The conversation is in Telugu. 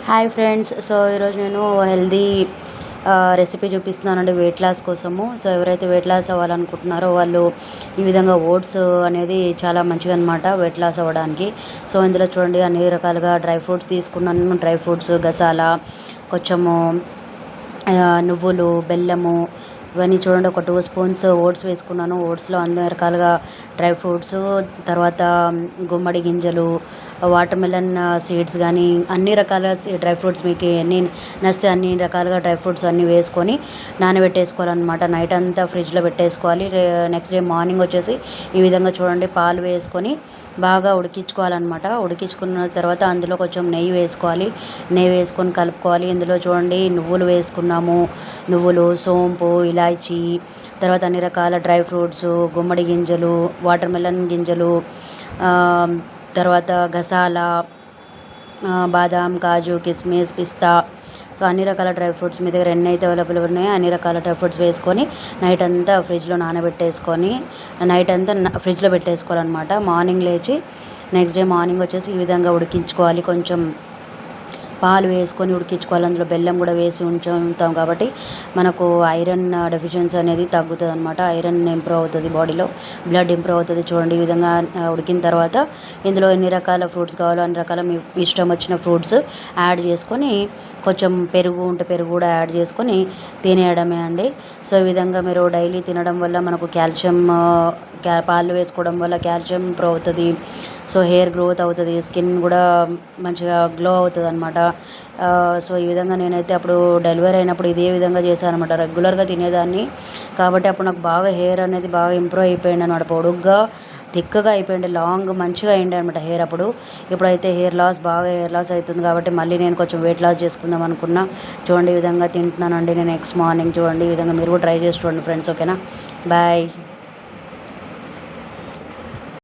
Hi friends. సో ఈరోజు నేను హెల్దీ రెసిపీ చూపిస్తున్నానండి వెయిట్ లాస్ కోసము. సో ఎవరైతే వెయిట్ లాస్ అవ్వాలనుకుంటున్నారో వాళ్ళు ఈ విధంగా ఓట్స్ అనేది చాలా మంచిగా అనమాట వెయిట్ లాస్ అవ్వడానికి. సో ఇందులో చూడండి అన్ని రకాలుగా డ్రై ఫ్రూట్స్ తీసుకున్నాను. డ్రై ఫ్రూట్స్, గసాల, కొంచెము నువ్వులు, బెల్లము, ఇవన్నీ చూడండి. ఒక 2 స్పూన్స్ ఓట్స్ వేసుకున్నాను. ఓట్స్లో అన్ని రకాలుగా డ్రై ఫ్రూట్స్, తర్వాత గుమ్మడి గింజలు, వాటర్ మెలన్ సీడ్స్ కానీ అన్ని రకాల డ్రై ఫ్రూట్స్ మీకు ఎన్ని నచ్చితే అన్ని రకాలుగా డ్రై ఫ్రూట్స్ అన్నీ వేసుకొని నానబెట్టేసుకోవాలన్నమాట. నైట్ అంతా ఫ్రిడ్జ్లో పెట్టేసుకోవాలి. నెక్స్ట్ డే మార్నింగ్ వచ్చేసి ఈ విధంగా చూడండి పాలు వేసుకొని బాగా ఉడికించుకోవాలన్నమాట. ఉడికించుకున్న తర్వాత అందులో కొంచెం నెయ్యి వేసుకోవాలి. నెయ్యి వేసుకొని కలుపుకోవాలి. ఇందులో చూడండి నువ్వులు వేసుకున్నాము. నువ్వులు, సోంపు, ఇలాచీ, తర్వాత అన్ని రకాల డ్రై ఫ్రూట్స్, గుమ్మడి గింజలు, వాటర్ మెలన్ గింజలు, తర్వాత గసాల, బాదాం, కాజు, కిస్మిస్, పిస్తా, సో అన్ని రకాల డ్రై ఫ్రూట్స్ మీ దగ్గర ఎన్ని అయితే అవైలబుల్ ఉన్నాయో అన్ని రకాల డ్రై ఫ్రూట్స్ వేసుకొని నైట్ అంతా ఫ్రిడ్జ్లో నానబెట్టేసుకొని నైట్ అంతా ఫ్రిడ్జ్లో పెట్టేసుకోవాలన్నమాట. మార్నింగ్ లేచి నెక్స్ట్ డే మార్నింగ్ వచ్చేసి ఈ విధంగా ఉడికించుకోవాలి. కొంచెం పాలు వేసుకొని ఉడికించుకోవాలి. అందులో బెల్లం కూడా వేసి ఉంచుతాం కాబట్టి మనకు ఐరన్ డెఫిషియన్సీ అనేది తగ్గుతుంది అనమాట. ఐరన్ ఇంప్రూవ్ అవుతుంది, బాడీలో బ్లడ్ ఇంప్రూవ్ అవుతుంది. చూడండి ఈ విధంగా ఉడికిన తర్వాత ఇందులో ఎన్ని రకాల ఫ్రూట్స్ కావాలో అన్ని రకాల మీ ఇష్టం వచ్చిన ఫ్రూట్స్ యాడ్ చేసుకొని కొంచెం పెరుగు ఉంటే పెరుగు కూడా యాడ్ చేసుకొని తినేయడమే అండి. సో ఈ విధంగా మీరు డైలీ తినడం వల్ల మనకు కాల్షియం, పాలు వేసుకోవడం వల్ల కాల్షియం ఇంప్రూవ్ అవుతుంది. సో హెయిర్ గ్రోత్ అవుతుంది, స్కిన్ కూడా మంచిగా గ్లో అవుతుంది అనమాట. సో ఈ విధంగా నేనైతే అప్పుడు డెలివరీ అయినప్పుడు ఇదే విధంగా చేశాను అనమాట. రెగ్యులర్గా తినేదాన్ని కాబట్టి అప్పుడు నాకు బాగా హెయిర్ అనేది బాగా ఇంప్రూవ్ అయిపోయింది అనమాట. పొడుగ్గా థిక్గా అయిపోయింది, లాంగ్ మంచిగా అయింది అనమాట హెయిర్ అప్పుడు. ఇప్పుడైతే హెయిర్ లాస్ అవుతుంది కాబట్టి మళ్ళీ నేను కొంచెం వెయిట్ లాస్ చేసుకుందాం అనుకున్నా. చూడండి ఈ విధంగా తింటున్నానండి నేను నెక్స్ట్ మార్నింగ్. చూడండి ఈ విధంగా మీరు కూడా ట్రై చేసి చూడండి ఫ్రెండ్స్. ఓకేనా, బాయ్.